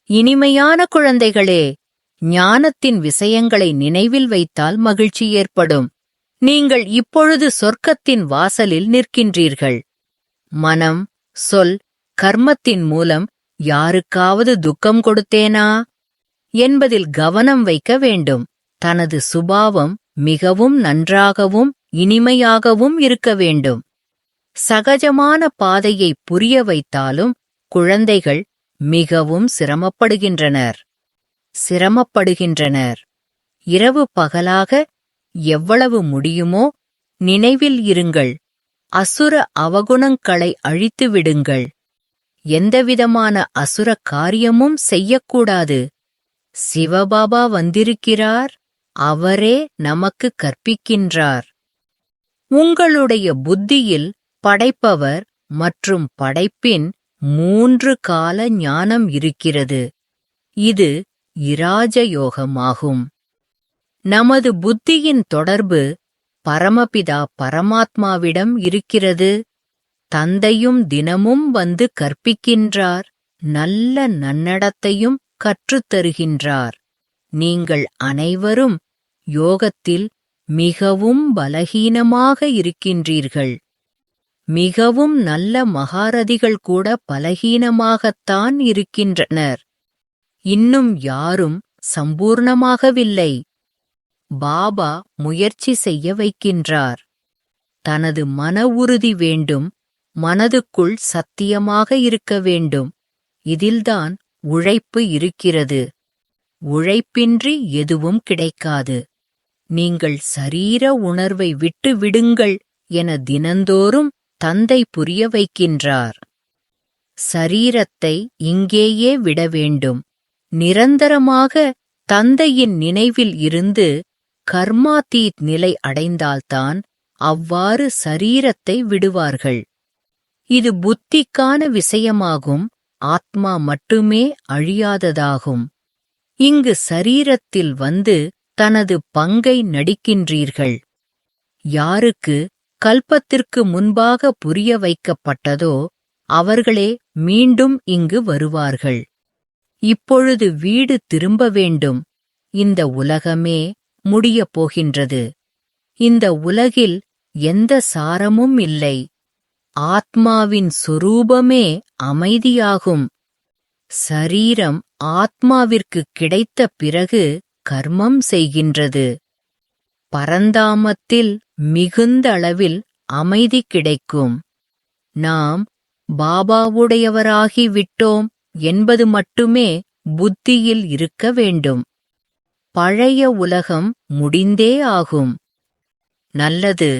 இனிமையான குழந்தைகளே, ஞானத்தின் விஷயங்களை நினைவில் வைத்தால் மகிழ்ச்சி ஏற்படும். நீங்கள் இப்பொழுது சொர்க்கத்தின் வாசலில் நிற்கின்றீர்கள். மனம், சொல், கர்மத்தின் மூலம் யாருக்காவது துக்கம் கொடுத்தேனா என்பதில் கவனம் வைக்க வேண்டும். தனது சுபாவம் மிகவும் நன்றாகவும் இனிமையாகவும் இருக்க வேண்டும். சகஜமான பாதையை புரிய வைத்தாலும் குழந்தைகள் மிகவும் சிரமப்படுகின்றனர். இரவு பகலாக எவ்வளவு முடியுமோ நினைவில் இருங்கள். அசுர அவகுணங்களை அழித்து விடுங்கள். எந்தவிதமான அசுர காரியமும் செய்யக்கூடாது. சிவபாபா வந்திருக்கிறார். அவரே நமக்கு கற்பிக்கின்றார். உங்களுடைய புத்தியில் படைப்பவர் மற்றும் படைப்பின் 3 கால ஞானம் இருக்கிறது. இது இராஜயோகமாகும். நமது புத்தியின் தொடர்பு பரமபிதா பரமாத்மாவிடம் இருக்கிறது. தந்தையும் தினமும் வந்து கற்பிக்கின்றார். நல்ல நன்னடத்தையும் கற்றுத்தருகின்றார். நீங்கள் அனைவரும் யோகத்தில் மிகவும் பலகீனமாக இருக்கின்றீர்கள். மிகவும் நல்ல மகாரதிகள் கூட பலகீனமாகத்தான் இருக்கின்றனர். இன்னும் யாரும் சம்பூர்ணமாகவில்லை. பாபா முயற்சி செய்ய வைக்கின்றார். தனது மன உறுதி வேண்டும். மனதுக்குள் சத்தியமாக இருக்க வேண்டும். இதில்தான் உழைப்பு இருக்கிறது. உழைப்பின்றி எதுவும் கிடைக்காது. நீங்கள் சரீர உணர்வை விட்டு விடுங்கள் என தினந்தோறும் தந்தை புரிய வைக்கின்றார். சரீரத்தை இங்கேயே விட வேண்டும். நிரந்தரமாக தந்தையின் நினைவில் இருந்து கர்மாதீத் நிலை அடைந்தால்தான் அவ்வாறு சரீரத்தை விடுவார்கள். இது புத்திக்கான விஷயமாகும். ஆத்மா மட்டுமே அழியாததாகும். இங்கு சரீரத்தில் வந்து தனது பங்கை நடிக்கின்றீர்கள். யாருக்கு கல்பத்திற்கு முன்பாக புரிய வைக்கப்பட்டதோ அவர்களே மீண்டும் இங்கு வருவார்கள். இப்பொழுது வீடு திரும்ப வேண்டும். இந்த உலகமே முடியப் போகின்றது. இந்த உலகில் எந்த சாரமும் இல்லை. ஆத்மாவின் சொரூபமே அமைதியாகும். சரீரம் ஆத்மாவிற்கு கிடைத்த பிறகு கர்மம் செய்கின்றது. பரந்தாமத்தில் மிகுந்த அளவில் அமைதி கிடைக்கும். நாம் பாபாவுடையவராகி விட்டோம் என்பது மட்டுமே புத்தியில் இருக்க வேண்டும். பழைய உலகம் முடிந்தே ஆகும். நல்லது.